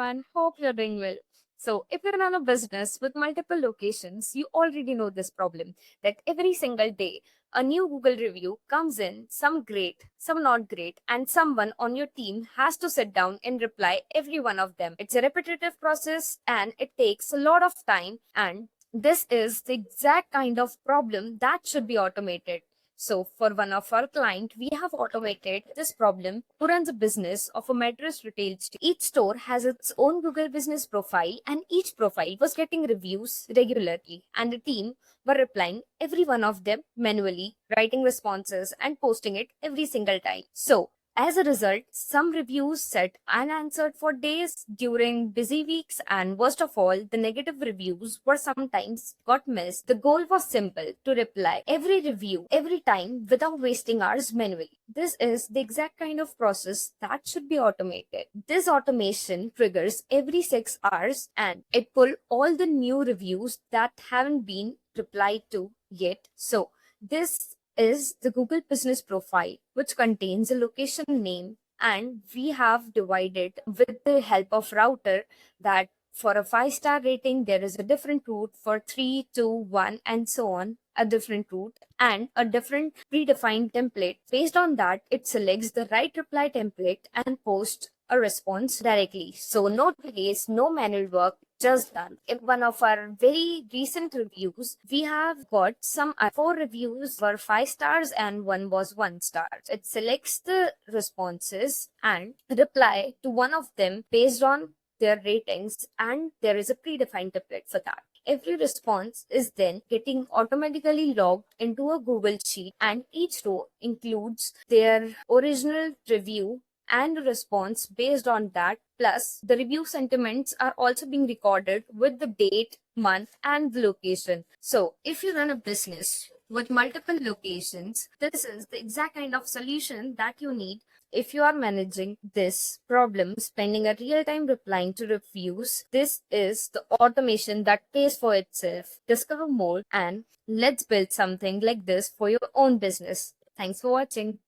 everyone. Hope you're doing well. So, if you're on a business with multiple locations, you already know this problem that every single day a new Google review comes in, some great, some not great, and someone on your team has to sit down and reply every one of them. It's a repetitive process and it takes a lot of time, and this is the exact kind of problem that should be automated. So, for one of our client, we have automated this problem who runs a business of a mattress retail store. Each store has its own Google business profile, and each profile was getting reviews regularly, and the team were replying every one of them manually, writing responses and posting it every single time. So, as a result, some reviews sat unanswered for days during busy weeks, and worst of all, the negative reviews were sometimes got missed. The goal was simple to reply every review every time without wasting hours manually. This is the exact kind of process that should be automated. This automation triggers every 6 hours and it pull all the new reviews that haven't been replied to yet. So, this is the Google Business Profile, which contains a location name, and we have divided with the help of router that for a 5-star rating, there is a different route for 3, 2, 1, and so on, a different route and a different predefined template. Based on that, it selects the right reply template and posts a response directly. So no delays, no manual work, just done. In one of our very recent reviews, we have got some 4 reviews were 5 stars and one was 1 star. It selects the responses and reply to one of them based on their ratings, and there is a predefined template for that. Every response is then getting automatically logged into a Google Sheet, and each row includes their original review and a response based on that. Plus, the review sentiments are also being recorded with the date, month, and the location. So, if you run a business with multiple locations, this is the exact kind of solution that you need if you are managing this problem, spending a real time replying to reviews. This is the automation that pays for itself. Discover more and let's build something like this for your own business. Thanks for watching.